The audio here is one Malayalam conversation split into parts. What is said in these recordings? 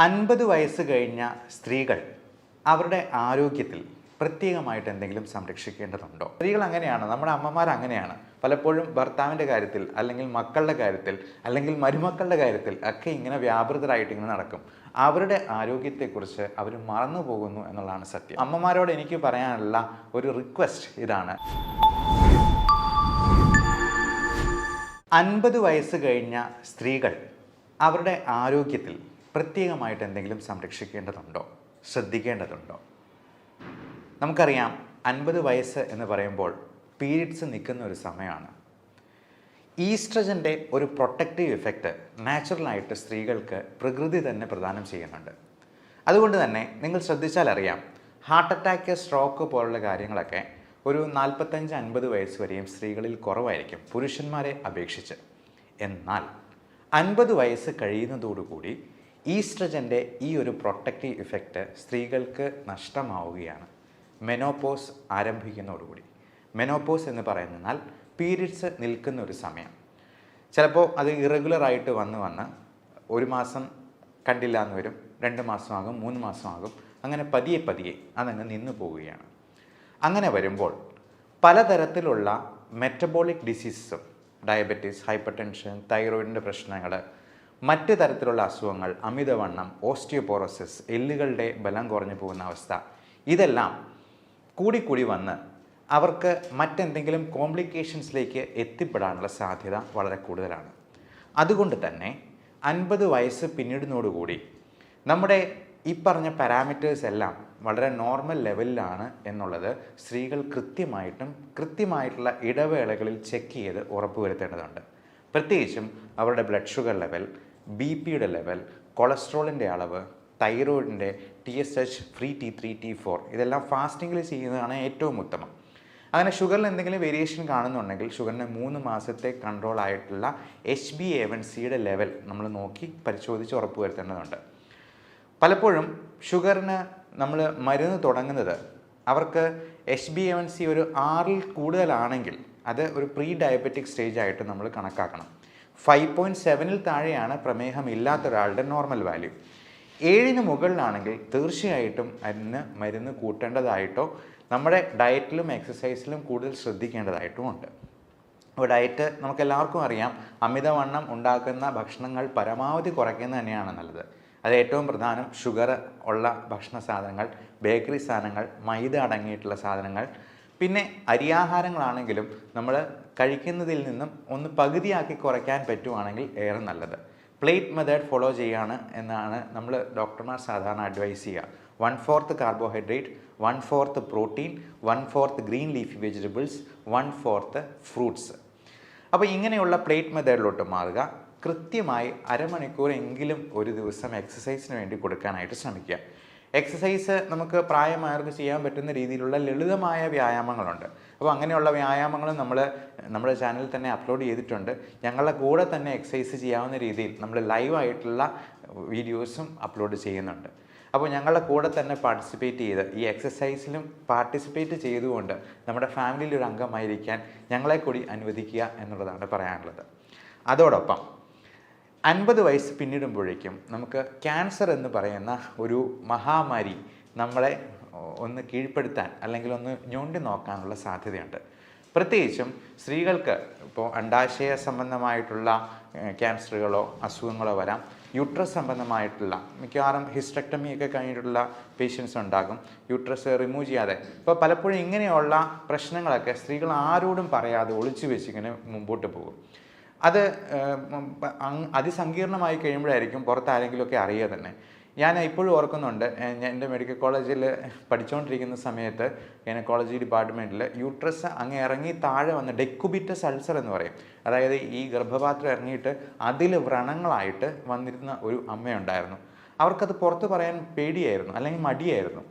50 വയസ്സ് കഴിഞ്ഞ സ്ത്രീകൾ അവരുടെ ആരോഗ്യത്തിൽ പ്രത്യേകമായിട്ട് എന്തെങ്കിലും സംരക്ഷിക്കേണ്ടതുണ്ടോ? സ്ത്രീകൾ അങ്ങനെയാണ്, നമ്മുടെ അമ്മമാർ അങ്ങനെയാണ്. പലപ്പോഴും ഭർത്താവിൻ്റെ കാര്യത്തിൽ, അല്ലെങ്കിൽ മക്കളുടെ കാര്യത്തിൽ, അല്ലെങ്കിൽ മരുമക്കളുടെ കാര്യത്തിൽ ഒക്കെ ഇങ്ങനെ വ്യാപൃതരായിട്ട് ഇങ്ങനെ നടക്കും. അവരുടെ ആരോഗ്യത്തെക്കുറിച്ച് അവർ മറന്നു പോകുന്നു എന്നുള്ളതാണ് സത്യം. അമ്മമാരോട് എനിക്ക് പറയാനുള്ള ഒരു റിക്വസ്റ്റ് ഇതാണ്. 50 വയസ്സ് കഴിഞ്ഞ സ്ത്രീകൾ അവരുടെ ആരോഗ്യത്തിൽ പ്രത്യേകമായിട്ട് എന്തെങ്കിലും സംരക്ഷിക്കേണ്ടതുണ്ടോ, ശ്രദ്ധിക്കേണ്ടതുണ്ടോ? നമുക്കറിയാം, 50 വയസ്സ് എന്ന് പറയുമ്പോൾ പീരിയഡ്സ് നിൽക്കുന്ന ഒരു സമയമാണ്. ഈസ്ട്രജൻ്റെ ഒരു പ്രൊട്ടക്റ്റീവ് ഇഫക്റ്റ് നാച്ചുറലായിട്ട് സ്ത്രീകൾക്ക് പ്രകൃതി തന്നെ പ്രദാനം ചെയ്യുന്നുണ്ട്. അതുകൊണ്ട് തന്നെ നിങ്ങൾ ശ്രദ്ധിച്ചാൽ അറിയാം, ഹാർട്ട് അറ്റാക്ക്, സ്ട്രോക്ക് പോലുള്ള കാര്യങ്ങളൊക്കെ ഒരു 45-50 വയസ്സ് വരെയും സ്ത്രീകളിൽ കുറവായിരിക്കും പുരുഷന്മാരെ അപേക്ഷിച്ച്. എന്നാൽ 50 വയസ്സ് കഴിയുന്നതോടുകൂടി ഈസ്ട്രജൻ്റെ ഈ ഒരു പ്രൊട്ടക്റ്റീവ് ഇഫക്റ്റ് സ്ത്രീകൾക്ക് നഷ്ടമാവുകയാണ്. മെനോപോസ് ആരംഭിക്കുന്നതോടുകൂടി. മെനോപോസ് എന്ന് പറയുന്നാൽ പീരിയഡ്സ് നിൽക്കുന്ന ഒരു സമയം. ചിലപ്പോൾ അത് ഇറഗുലറായിട്ട് വന്ന് ഒരു മാസം കണ്ടില്ല എന്ന് വരും, 2 മാസമാകും, 3 മാസമാകും, അങ്ങനെ പതിയെ അതങ്ങ് നിന്നു പോവുകയാണ്. അങ്ങനെ വരുമ്പോൾ പലതരത്തിലുള്ള മെറ്റബോളിക് ഡിസീസസും, ഡയബറ്റീസ്, ഹൈപ്പർ ടെൻഷൻ, തൈറോയിഡിൻ്റെ പ്രശ്നങ്ങൾ, മറ്റ് തരത്തിലുള്ള അസുഖങ്ങൾ, അമിതവണ്ണം, ഓസ്റ്റിയോപോറോസിസ്, എല്ലുകളുടെ ബലം കുറഞ്ഞു പോകുന്ന അവസ്ഥ, ഇതെല്ലാം കൂടി വന്ന് അവർക്ക് മറ്റെന്തെങ്കിലും കോംപ്ലിക്കേഷൻസിലേക്ക് എത്തിപ്പെടാനുള്ള സാധ്യത വളരെ കൂടുതലാണ്. അതുകൊണ്ട് തന്നെ 50 വയസ്സ് പിന്നിടുന്നതോടുകൂടി നമ്മുടെ ഈ പറഞ്ഞ പാരാമീറ്റേഴ്സ് എല്ലാം വളരെ നോർമൽ ലെവലിലാണ് എന്നുള്ളത് സ്ത്രീകൾ കൃത്യമായിട്ടുള്ള ഇടവേളകളിൽ ചെക്ക് ചെയ്ത് ഉറപ്പുവരുത്തേണ്ടതുണ്ട്. പ്രത്യേകിച്ചും അവരുടെ ബ്ലഡ് ഷുഗർ ലെവൽ, BP-യുടെ ലെവൽ, കൊളസ്ട്രോളിൻ്റെ അളവ്, തൈറോയിഡിൻ്റെ TSH, ഫ്രീ T3, T4 ഇതെല്ലാം ഫാസ്റ്റിങ്ങിൽ ചെയ്യുന്നതാണ് ഏറ്റവും ഉത്തമം. അങ്ങനെ ഷുഗറിൽ എന്തെങ്കിലും വേരിയേഷൻ കാണുന്നുണ്ടെങ്കിൽ ഷുഗറിന് 3 മാസത്തെ കൺട്രോൾ ആയിട്ടുള്ള HbA1cയുടെ ലെവൽ നമ്മൾ നോക്കി പരിശോധിച്ച് ഉറപ്പുവരുത്തേണ്ടതുണ്ട്. പലപ്പോഴും ഷുഗറിന് നമ്മൾ മരുന്ന് തുടങ്ങുന്നത് അവർക്ക് HbA1c ഒരു 6-ൽ കൂടുതലാണെങ്കിൽ അത് ഒരു പ്രീ ഡയബറ്റിക് സ്റ്റേജ് ആയിട്ട് നമ്മൾ കണക്കാക്കണം. 5.7-ൽ താഴെയാണ് പ്രമേഹം ഇല്ലാത്ത ഒരാളുടെ നോർമൽ വാല്യൂ. 7-ന് മുകളിലാണെങ്കിൽ തീർച്ചയായിട്ടും അതിന് മരുന്ന് കൂട്ടേണ്ടതായിട്ടോ നമ്മുടെ ഡയറ്റിലും എക്സസൈസിലും കൂടുതൽ ശ്രദ്ധിക്കേണ്ടതായിട്ടും ഉണ്ട്. അപ്പോൾ ഡയറ്റ് നമുക്കെല്ലാവർക്കും അറിയാം, അമിതവണ്ണം ഉണ്ടാക്കുന്ന ഭക്ഷണങ്ങൾ പരമാവധി കുറയ്ക്കുന്നത് തന്നെയാണ് നല്ലത്. അത് ഏറ്റവും പ്രധാനം ഷുഗർ ഉള്ള ഭക്ഷണ സാധനങ്ങൾ, ബേക്കറി സാധനങ്ങൾ, മൈദ അടങ്ങിയിട്ടുള്ള സാധനങ്ങൾ, പിന്നെ അരിയാഹാരങ്ങളാണെങ്കിലും നമ്മൾ കഴിക്കുന്നതിൽ നിന്നും ഒന്ന് പകുതിയാക്കി കുറയ്ക്കാൻ പറ്റുവാണെങ്കിൽ ഏറെ നല്ലത്. പ്ലേറ്റ് മെത്തേഡ് ഫോളോ ചെയ്യുകയാണ് എന്നാണ് നമ്മൾ ഡോക്ടർമാർ സാധാരണ അഡ്വൈസ് ചെയ്യുക. 1/4 carbohydrate, 1/4 protein, 1/4 green leafy vegetables, 1/4 fruits. അപ്പോൾ ഇങ്ങനെയുള്ള പ്ലേറ്റ് മെത്തേഡിലോട്ട് മാറുക. കൃത്യമായി അരമണിക്കൂറെങ്കിലും ഒരു ദിവസം എക്സസൈസിന് വേണ്ടി കൊടുക്കാനായിട്ട് ശ്രമിക്കുക. എക്സസൈസ് നമുക്ക് പ്രായമായവർക്ക് ചെയ്യാൻ പറ്റുന്ന രീതിയിലുള്ള ലളിതമായ വ്യായാമങ്ങളുണ്ട്. അപ്പോൾ അങ്ങനെയുള്ള വ്യായാമങ്ങൾ നമ്മൾ നമ്മുടെ ചാനലിൽ തന്നെ അപ്ലോഡ് ചെയ്തിട്ടുണ്ട്. ഞങ്ങളുടെ കൂടെ തന്നെ എക്സസൈസ് ചെയ്യാവുന്ന രീതിയിൽ നമ്മൾ ലൈവായിട്ടുള്ള വീഡിയോസും അപ്ലോഡ് ചെയ്യുന്നുണ്ട്. അപ്പോൾ ഞങ്ങളുടെ കൂടെ തന്നെ പാർട്ടിസിപ്പേറ്റ് ചെയ്ത് ഈ എക്സസൈസിലും പാർട്ടിസിപ്പേറ്റ് ചെയ്തുകൊണ്ട് നമ്മുടെ ഫാമിലിയിൽ ഒരു അംഗമായിരിക്കാൻ ഞങ്ങളെ കൂടി അനുവദിക്കുക എന്നുള്ളതാണ് പറയാനുള്ളത്. അതോടൊപ്പം 50 വയസ്സ് പിന്നിടുമ്പോഴേക്കും നമുക്ക് ക്യാൻസർ എന്ന് പറയുന്ന ഒരു മഹാമാരി നമ്മളെ ഒന്ന് കീഴ്പ്പെടുത്താൻ അല്ലെങ്കിൽ ഒന്ന് ഞൊണ്ടി നോക്കാനുള്ള സാധ്യതയുണ്ട്. പ്രത്യേകിച്ചും സ്ത്രീകൾക്ക് ഇപ്പോൾ അണ്ഡാശയ സംബന്ധമായിട്ടുള്ള ക്യാൻസറുകളോ അസുഖങ്ങളോ വരാം. യൂട്രസ് സംബന്ധമായിട്ടുള്ള മിക്കവാറും ഹിസ്റ്റക്ടമിയൊക്കെ കഴിഞ്ഞിട്ടുള്ള പേഷ്യൻസ് ഉണ്ടാകും, യൂട്രസ് റിമൂവ് ചെയ്യാതെ. ഇപ്പോൾ പലപ്പോഴും ഇങ്ങനെയുള്ള പ്രശ്നങ്ങളൊക്കെ സ്ത്രീകൾ ആരോടും പറയാതെ ഒളിച്ചു വെച്ചിങ്ങനെ മുമ്പോട്ട് പോകും. അത് അതിസങ്കീർണമായി കഴിയുമ്പോഴായിരിക്കും പുറത്താരെങ്കിലുമൊക്കെ അറിയുക തന്നെ. ഞാൻ ഇപ്പോഴും ഓർക്കുന്നുണ്ട്, എൻ്റെ മെഡിക്കൽ കോളേജിൽ പഠിച്ചുകൊണ്ടിരിക്കുന്ന സമയത്ത് ഗൈനക്കോളജി ഡിപ്പാർട്ട്മെൻറ്റിൽ യൂട്രസ് അങ്ങ് ഇറങ്ങി താഴെ വന്ന് ഡെക്കുബിറ്റസ് അൾസർ എന്ന് പറയും, അതായത് ഈ ഗർഭപാത്രം ഇറങ്ങിയിട്ട് അതിൽ വ്രണങ്ങളായിട്ട് വന്നിരുന്ന ഒരു അമ്മയുണ്ടായിരുന്നു. അവർക്കത് പുറത്ത് പറയാൻ പേടിയായിരുന്നു, അല്ലെങ്കിൽ മടിയായിരുന്നു.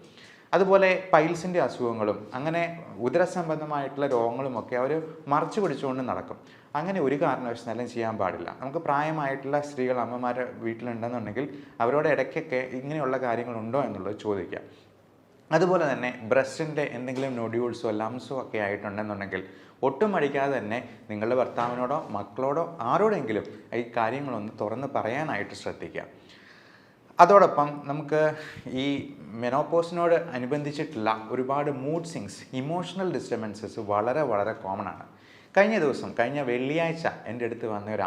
അതുപോലെ പൈൽസിൻ്റെ അസുഖങ്ങളും അങ്ങനെ ഉദരസംബന്ധമായിട്ടുള്ള രോഗങ്ങളുമൊക്കെ അവർ മറച്ചു പിടിച്ചുകൊണ്ട് നടക്കും. അങ്ങനെ ഒരു കാരണവശാലും ചെയ്യാൻ പാടില്ല. നമുക്ക് പ്രായമായിട്ടുള്ള സ്ത്രീകൾ, അമ്മമാർ വീട്ടിലുണ്ടെന്നുണ്ടെങ്കിൽ അവരോട് ഇടയ്ക്കൊക്കെ ഇങ്ങനെയുള്ള കാര്യങ്ങളുണ്ടോ എന്നുള്ളത് ചോദിക്കാം. അതുപോലെ തന്നെ ബ്രസ്റ്റിൻ്റെ എന്തെങ്കിലും നൊഡ്യൂൾസോ ലംസോ ഒക്കെ ആയിട്ടുണ്ടെന്നുണ്ടെങ്കിൽ ഒട്ടും മടിക്കാതെ തന്നെ നിങ്ങളുടെ ഭർത്താവിനോടോ മക്കളോടോ ആരോടെങ്കിലും ഈ കാര്യങ്ങളൊന്ന് തുറന്ന് പറയാനായിട്ട് ശ്രദ്ധിക്കുക. അതോടൊപ്പം നമുക്ക് ഈ മെനോപോസിനോട് അനുബന്ധിച്ചിട്ടുള്ള ഒരുപാട് മൂഡ് സ്വിങ്സ്, ഇമോഷണൽ ഡിസ്റ്റർബൻസസ് വളരെ വളരെ കോമൺ ആണ്. കഴിഞ്ഞ വെള്ളിയാഴ്ച എൻ്റെ അടുത്ത് വന്ന ഒരു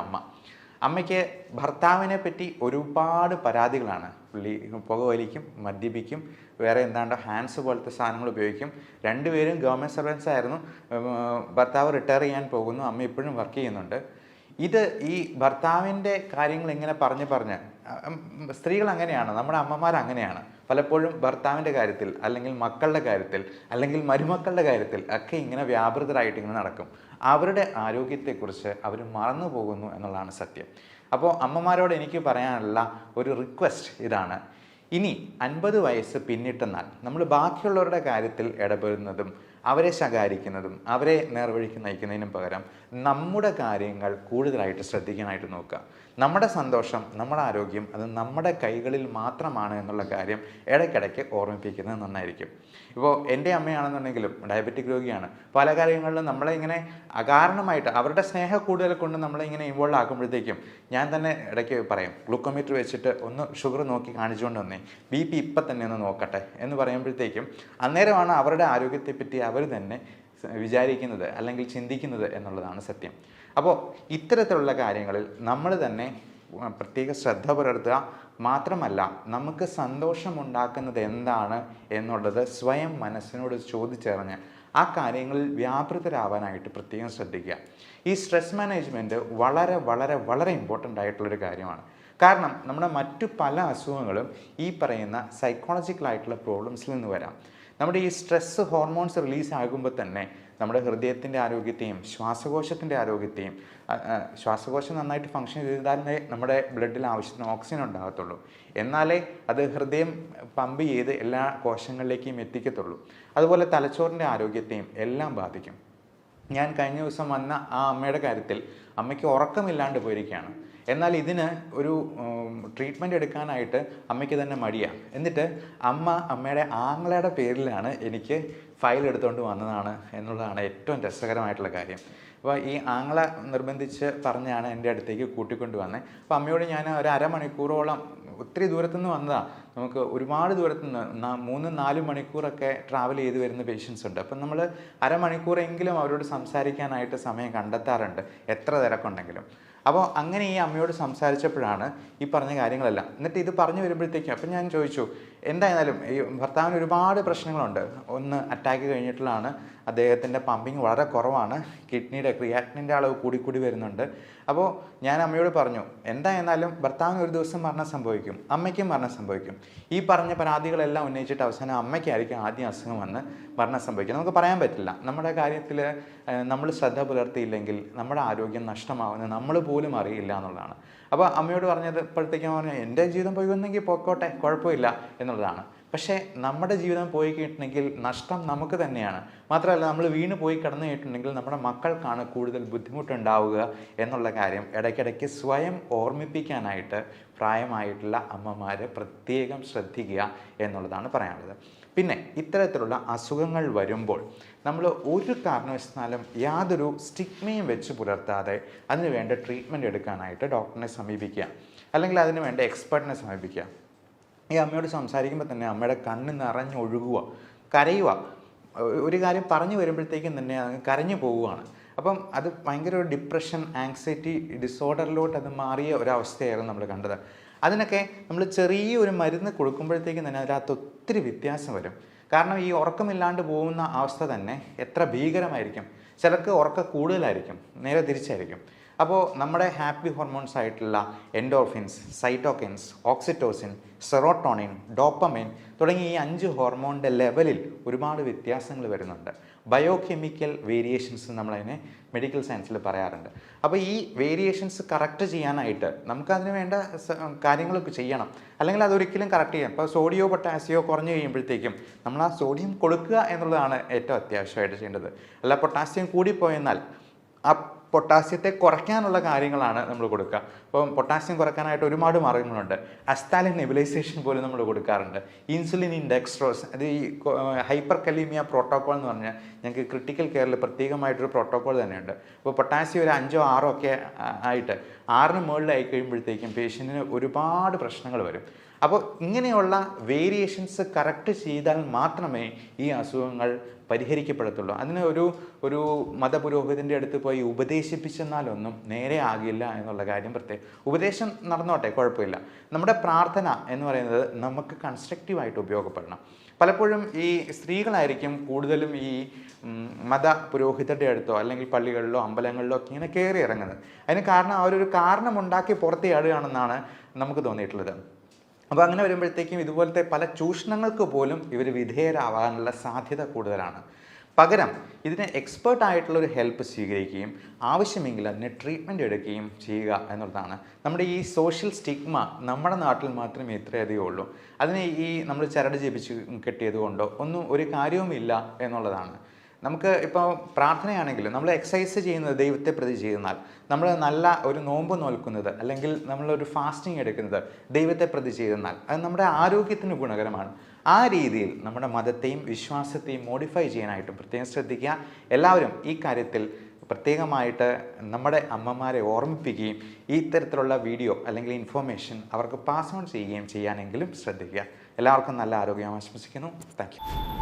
അമ്മയ്ക്ക് ഭർത്താവിനെ പറ്റി ഒരുപാട് പരാതികളാണ്. പുള്ളി പുകവലിക്കും, മദ്യപിക്കും, വേറെ എന്താണ്ടോ ഹാൻഡ്സ് പോലത്തെ സാധനങ്ങൾ ഉപയോഗിക്കും. രണ്ടുപേരും ഗവൺമെൻറ് സർവൻസ് ആയിരുന്നു. ഭർത്താവ് റിട്ടയർ ചെയ്യാൻ പോകുന്നു, അമ്മ ഇപ്പോഴും വർക്ക് ചെയ്യുന്നുണ്ട്. ഇത് ഈ ഭർത്താവിൻ്റെ കാര്യങ്ങൾ ഇങ്ങനെ പറഞ്ഞ് സ്ത്രീകൾ അങ്ങനെയാണ്, നമ്മുടെ അമ്മമാർ അങ്ങനെയാണ്. പലപ്പോഴും ഭർത്താവിൻ്റെ കാര്യത്തിൽ, അല്ലെങ്കിൽ മക്കളുടെ കാര്യത്തിൽ, അല്ലെങ്കിൽ മരുമക്കളുടെ കാര്യത്തിൽ ഒക്കെ ഇങ്ങനെ വ്യാപൃതരായിട്ട് ഇങ്ങനെ നടക്കും. അവരുടെ ആരോഗ്യത്തെക്കുറിച്ച് അവർ മറന്നു പോകുന്നു എന്നുള്ളതാണ് സത്യം. അപ്പോൾ അമ്മമാരോട് എനിക്ക് പറയാനുള്ള ഒരു റിക്വസ്റ്റ് ഇതാണ്: ഇനി 50 വയസ്സ് പിന്നിട്ടെന്നാൽ നമ്മൾ ബാക്കിയുള്ളവരുടെ കാര്യത്തിൽ ഇടപെടുന്നതും അവരെ ശകാരിക്കുന്നതും അവരെ നേർവഴിക്ക് നയിക്കുന്നതിനും പകരം നമ്മുടെ കാര്യങ്ങൾ കൂടുതലായിട്ട് ശ്രദ്ധിക്കാനായിട്ട് നോക്കുക. നമ്മുടെ സന്തോഷം, നമ്മുടെ ആരോഗ്യം അത് നമ്മുടെ കൈകളിൽ മാത്രമാണ് എന്നുള്ള കാര്യം ഇടയ്ക്കിടയ്ക്ക് ഓർമ്മിപ്പിക്കുന്നത് നന്നായിരിക്കും. ഇപ്പോൾ എൻ്റെ അമ്മയാണെന്നുണ്ടെങ്കിലും ഡയബറ്റിക് രോഗിയാണ്. പല കാര്യങ്ങളിലും നമ്മളെ ഇങ്ങനെ അകാരണമായിട്ട് അവരുടെ സ്നേഹം കൂടുതൽ കൊണ്ട് നമ്മളെ ഇങ്ങനെ ഇൻവോൾവ് ആക്കുമ്പോഴത്തേക്കും ഞാൻ തന്നെ ഇടയ്ക്ക് പറയും, ഗ്ലൂക്കോമീറ്റർ വെച്ചിട്ട് ഒന്ന് ഷുഗർ നോക്കി കാണിച്ചുകൊണ്ട് വന്നേ, BP ഇപ്പം തന്നെ ഒന്ന് നോക്കട്ടെ എന്ന് പറയുമ്പോഴത്തേക്കും അന്നേരമാണ് അവരുടെ ആരോഗ്യത്തെപ്പറ്റി അവർ തന്നെ വിചാരിക്കുന്നത് അല്ലെങ്കിൽ ചിന്തിക്കുന്നത് എന്നുള്ളതാണ് സത്യം. അപ്പോൾ ഇത്തരത്തിലുള്ള കാര്യങ്ങളിൽ നമ്മൾ തന്നെ പ്രത്യേക ശ്രദ്ധ പുലർത്തുക. മാത്രമല്ല, നമുക്ക് സന്തോഷമുണ്ടാക്കുന്നത് എന്താണ് എന്നുള്ളത് സ്വയം മനസ്സിനോട് ചോദിച്ചറിഞ്ഞ് ആ കാര്യങ്ങളിൽ വ്യാപൃതരാവാനായിട്ട് പ്രത്യേകം ശ്രദ്ധിക്കുക. ഈ സ്ട്രെസ് മാനേജ്മെൻറ്റ് വളരെ വളരെ വളരെ ഇമ്പോർട്ടൻ്റ് ആയിട്ടുള്ളൊരു കാര്യമാണ്. കാരണം നമ്മുടെ മറ്റു പല അസുഖങ്ങളും ഈ പറയുന്ന സൈക്കോളജിക്കലായിട്ടുള്ള പ്രോബ്ലംസിൽ നിന്ന് വരാം. നമ്മുടെ ഈ സ്ട്രെസ് ഹോർമോൺസ് റിലീസ് ആകുമ്പോൾ തന്നെ നമ്മുടെ ഹൃദയത്തിൻ്റെ ആരോഗ്യത്തെയും ശ്വാസകോശത്തിൻ്റെ ആരോഗ്യത്തെയും, ശ്വാസകോശം നന്നായിട്ട് ഫങ്ഷൻ ചെയ്താലേ നമ്മുടെ ബ്ലഡിൽ ആവശ്യത്തിന് ഓക്സിജൻ ഉണ്ടാകത്തുള്ളൂ. എന്നാലേ അത് ഹൃദയം പമ്പ് ചെയ്ത് എല്ലാ കോശങ്ങളിലേക്കും എത്തിക്കത്തുള്ളൂ. അതുപോലെ തലച്ചോറിൻ്റെ ആരോഗ്യത്തെയും എല്ലാം ബാധിക്കും. ഞാൻ കഴിഞ്ഞ ദിവസം വന്ന ആ അമ്മയുടെ കാര്യത്തിൽ അമ്മയ്ക്ക് ഉറക്കമില്ലാണ്ട് പോയിരിക്കുകയാണ്. എന്നാൽ ഇതിന് ഒരു ട്രീറ്റ്മെൻറ്റ് എടുക്കാനായിട്ട് അമ്മയ്ക്ക് തന്നെ മടിയാണ്. എന്നിട്ട് അമ്മയുടെ ആങ്ങളയുടെ പേരിലാണ് എനിക്ക് ഫയൽ എടുത്തുകൊണ്ട് വന്നതാണ് എന്നുള്ളതാണ് ഏറ്റവും രസകരമായിട്ടുള്ള കാര്യം. അപ്പോൾ ഈ ആങ്ങളെ നിർബന്ധിച്ച് പറഞ്ഞാണ് എൻ്റെ അടുത്തേക്ക് കൂട്ടിക്കൊണ്ട് വന്നത്. അപ്പോൾ അമ്മയോട് ഞാൻ ഒരു അരമണിക്കൂറോളം, ഒത്തിരി ദൂരത്തുനിന്ന് വന്നതാണ്, നമുക്ക് ഒരുപാട് ദൂരത്തുനിന്ന് 3-4 മണിക്കൂറൊക്കെ ട്രാവൽ ചെയ്ത് വരുന്ന പേഷ്യൻസ് ഉണ്ട്. അപ്പം നമ്മൾ അരമണിക്കൂറെങ്കിലും അവരോട് സംസാരിക്കാനായിട്ട് സമയം കണ്ടെത്താറുണ്ട്, എത്ര തിരക്കുണ്ടെങ്കിലും. അപ്പോൾ അങ്ങനെ ഈ അമ്മയോട് സംസാരിച്ചപ്പോഴാണ് ഈ പറഞ്ഞ കാര്യങ്ങളെല്ലാം. എന്നിട്ട് ഇത് പറഞ്ഞു വരുമ്പോഴത്തേക്കും അപ്പം ഞാൻ ചോദിച്ചു, എന്തായാലും ഈ ഭർത്താവിന് ഒരുപാട് പ്രശ്നങ്ങളുണ്ട്. ഒന്ന് അറ്റാക്ക് കഴിഞ്ഞിട്ടുള്ളതാണ്, അദ്ദേഹത്തിൻ്റെ പമ്പിങ് വളരെ കുറവാണ്, കിഡ്നിയുടെ ക്രിയാറ്റിനിൻ്റെ അളവ് കൂടി വരുന്നുണ്ട്. അപ്പോൾ ഞാൻ അമ്മയോട് പറഞ്ഞു, എന്തായിരുന്നാലും ഭർത്താവിന് ഒരു ദിവസം മരണം സംഭവിക്കും, അമ്മയ്ക്കും മരണം സംഭവിക്കും. ഈ പറഞ്ഞ പരാതികളെല്ലാം ഉന്നയിച്ചിട്ട് അവസാനം അമ്മയ്ക്കായിരിക്കും ആദ്യം അസുഖം വന്ന് മരണം സംഭവിക്കും. നമുക്ക് പറയാൻ പറ്റില്ല. നമ്മുടെ കാര്യത്തിൽ നമ്മൾ ശ്രദ്ധ പുലർത്തിയില്ലെങ്കിൽ നമ്മുടെ ആരോഗ്യം നഷ്ടമാവുന്നത് നമ്മൾ പോലും അറിയില്ല എന്നുള്ളതാണ്. അപ്പോൾ അമ്മയോട് പറഞ്ഞത് ഇപ്പോഴത്തേക്കും പറഞ്ഞു, എൻ്റെ ജീവിതം പോയി വന്നെങ്കിൽ പോയിക്കോട്ടെ, കുഴപ്പമില്ല എന്നുള്ളതാണ്. പക്ഷേ നമ്മുടെ ജീവിതം പോയി കഴിഞ്ഞിട്ടുണ്ടെങ്കിൽ നഷ്ടം നമുക്ക് തന്നെയാണ്. മാത്രമല്ല, നമ്മൾ വീണ് പോയി കിടന്നു കഴിഞ്ഞിട്ടുണ്ടെങ്കിൽ നമ്മുടെ മക്കൾക്കാണ് കൂടുതൽ ബുദ്ധിമുട്ടുണ്ടാവുക എന്നുള്ള കാര്യം ഇടയ്ക്കിടയ്ക്ക് സ്വയം ഓർമ്മിപ്പിക്കാനായിട്ട് പ്രായമായിട്ടുള്ള അമ്മമാർ പ്രത്യേകം ശ്രദ്ധിക്കുക എന്നുള്ളതാണ് പറയാനുള്ളത്. പിന്നെ ഇത്തരത്തിലുള്ള അസുഖങ്ങൾ വരുമ്പോൾ നമ്മൾ ഒരു കാരണവശാലും യാതൊരു സ്റ്റിഗ്മയും വെച്ച് പുലർത്താതെ അതിന് വേണ്ട ട്രീറ്റ്മെൻറ്റ് എടുക്കാനായിട്ട് ഡോക്ടറിനെ സമീപിക്കുക, അല്ലെങ്കിൽ അതിന് വേണ്ട എക്സ്പെർട്ടിനെ സമീപിക്കുക. ഈ അമ്മയോട് സംസാരിക്കുമ്പോൾ തന്നെ അമ്മയുടെ കണ്ണ് നിറഞ്ഞൊഴുകുക, കരയുക. ഒരു കാര്യം പറഞ്ഞു വരുമ്പോഴത്തേക്കും തന്നെ അങ്ങ് കരഞ്ഞു പോവുകയാണ്. അപ്പം അത് ഭയങ്കര ഒരു ഡിപ്രഷൻ, ആങ്സൈറ്റി ഡിസോർഡറിലോട്ട് അത് മാറിയ ഒരവസ്ഥയായിരുന്നു നമ്മൾ കണ്ടത്. അതിനൊക്കെ നമ്മൾ ചെറിയൊരു മരുന്ന് കൊടുക്കുമ്പോഴത്തേക്കും തന്നെ അതിനകത്ത് ഒത്തിരി വ്യത്യാസം വരും. കാരണം ഈ ഉറക്കമില്ലാണ്ട് പോകുന്ന അവസ്ഥ തന്നെ എത്ര ഭീകരമായിരിക്കും. ചിലർക്ക് ഉറക്കം കൂടുതലായിരിക്കും, നേരെ തിരിച്ചായിരിക്കും. അപ്പോൾ നമ്മുടെ ഹാപ്പി ഹോർമോൺസ് ആയിട്ടുള്ള എൻഡോർഫിൻസ്, സൈറ്റോകിൻസ്, ഓക്സിറ്റോസിൻ, സെറോട്ടോണിൻ, ഡോപ്പമൈൻ തുടങ്ങി ഈ 5 ഹോർമോണിൻ്റെ ലെവലിൽ ഒരുപാട് വ്യത്യാസങ്ങൾ വരുന്നുണ്ട്. ബയോകെമിക്കൽ വേരിയേഷൻസ് നമ്മളതിനെ മെഡിക്കൽ സയൻസിൽ പറയാറുണ്ട്. അപ്പോൾ ഈ വേരിയേഷൻസ് കറക്റ്റ് ചെയ്യാനായിട്ട് നമുക്കതിന് വേണ്ട കാര്യങ്ങളൊക്കെ ചെയ്യണം, അല്ലെങ്കിൽ അതൊരിക്കലും കറക്റ്റ് ചെയ്യാം. ഇപ്പോൾ സോഡിയോ പൊട്ടാസിയോ കുറഞ്ഞു കഴിയുമ്പോഴത്തേക്കും നമ്മൾ ആ സോഡിയം കൊടുക്കുക എന്നുള്ളതാണ് ഏറ്റവും അത്യാവശ്യമായിട്ട് ചെയ്യേണ്ടത്. അല്ല പൊട്ടാസ്യം കൂടിപ്പോയെന്നാൽ ആ പൊട്ടാസ്യത്തെ കുറയ്ക്കാനുള്ള കാര്യങ്ങളാണ് നമ്മൾ കൊടുക്കുക. അപ്പം പൊട്ടാസ്യം കുറയ്ക്കാനായിട്ട് ഒരുപാട് മാർഗ്ഗങ്ങളുണ്ട്. അസ്താലിൻ നെബുലൈസേഷൻ പോലും നമ്മൾ കൊടുക്കാറുണ്ട്. ഇൻസുലിൻ ഇൻഡെക്സ്ട്രോസ്, അത് ഈ ഹൈപ്പർ കലീമിയ പ്രോട്ടോക്കോൾ എന്ന് പറഞ്ഞാൽ ഞങ്ങൾക്ക് ക്രിട്ടിക്കൽ കെയറിൽ പ്രത്യേകമായിട്ടൊരു പ്രോട്ടോക്കോൾ തന്നെയുണ്ട്. അപ്പോൾ പൊട്ടാസ്യം ഒരു 5-6 ഒക്കെ ആയിട്ട് 6ന് മുകളിലായി കഴിയുമ്പോഴത്തേക്കും പേഷ്യൻറ്റിന് ഒരുപാട് പ്രശ്നങ്ങൾ വരും. അപ്പോൾ ഇങ്ങനെയുള്ള വേരിയേഷൻസ് കറക്റ്റ് ചെയ്താൽ മാത്രമേ ഈ അസുഖങ്ങൾ പരിഹരിക്കപ്പെടത്തുള്ളൂ. അതിന് ഒരു മതപുരോഹിതൻ്റെ അടുത്ത് പോയി ഉപദേശിപ്പിച്ചെന്നാലൊന്നും നേരെ ആകില്ല എന്നുള്ള കാര്യം പ്രത്യേകം. ഉപദേശം നടന്നോട്ടെ, കുഴപ്പമില്ല. നമ്മുടെ പ്രാർത്ഥന എന്ന് പറയുന്നത് നമുക്ക് കൺസ്ട്രക്റ്റീവായിട്ട് ഉപയോഗപ്പെടണം. പലപ്പോഴും ഈ സ്ത്രീകളായിരിക്കും കൂടുതലും ഈ മത പുരോഹിതരുടെ അടുത്തോ അല്ലെങ്കിൽ പള്ളികളിലോ അമ്പലങ്ങളിലോ ഒക്കെ ഇങ്ങനെ കയറി ഇറങ്ങുന്നത്. അതിന് കാരണം അവരൊരു കാരണമുണ്ടാക്കി പുറത്തിയാടുകയാണെന്നാണ് നമുക്ക് തോന്നിയിട്ടുള്ളത്. അപ്പോൾ അങ്ങനെ വരുമ്പോഴത്തേക്കും ഇതുപോലത്തെ പല ചൂഷണങ്ങൾക്ക് പോലും ഇവർ വിധേയരാവാനുള്ള സാധ്യത കൂടുതലാണ്. പകരം ഇതിന് എക്സ്പേർട്ടായിട്ടുള്ളൊരു ഹെൽപ്പ് സ്വീകരിക്കുകയും ആവശ്യമെങ്കിൽ അതിന് ട്രീറ്റ്മെൻറ്റ് എടുക്കുകയും ചെയ്യുക എന്നുള്ളതാണ്. നമ്മുടെ ഈ സോഷ്യൽ സ്റ്റിഗ്മ നമ്മുടെ നാട്ടിൽ മാത്രമേ ഇത്രയധികം ഉള്ളൂ. അതിനെ ഈ നമ്മൾ ചരട് ജപിച്ച് കെട്ടിയത് കൊണ്ടോ ഒന്നും ഒരു കാര്യവുമില്ല എന്നുള്ളതാണ്. നമുക്ക് ഇപ്പോൾ പ്രാർത്ഥനയാണെങ്കിലും നമ്മൾ എക്സസൈസ് ചെയ്യുന്നത് ദൈവത്തെ പ്രതി ചെയ്യുന്നാൽ, നമ്മൾ നല്ല ഒരു നോമ്പ് നോൽക്കുന്നത് അല്ലെങ്കിൽ നമ്മളൊരു ഫാസ്റ്റിംഗ് എടുക്കുന്നത് ദൈവത്തെ പ്രതി ചെയ്യുന്നാൽ അത് നമ്മുടെ ആരോഗ്യത്തിന് ഗുണകരമാണ്. ആ രീതിയിൽ നമ്മുടെ മതത്തെയും വിശ്വാസത്തെയും മോഡിഫൈ ചെയ്യാനായിട്ടും പ്രത്യേകം ശ്രദ്ധിക്കുക. എല്ലാവരും ഈ കാര്യത്തിൽ പ്രത്യേകമായിട്ട് നമ്മുടെ അമ്മമാരെ ഓർമ്മിപ്പിക്കുകയും ഈ തരത്തിലുള്ള വീഡിയോ അല്ലെങ്കിൽ ഇൻഫോർമേഷൻ അവർക്ക് പാസ് ഓൺ ചെയ്യുകയും ചെയ്യാനെങ്കിലും ശ്രദ്ധിക്കുക. എല്ലാവർക്കും നല്ല ആരോഗ്യം ആശംസിക്കുന്നു. Thank you.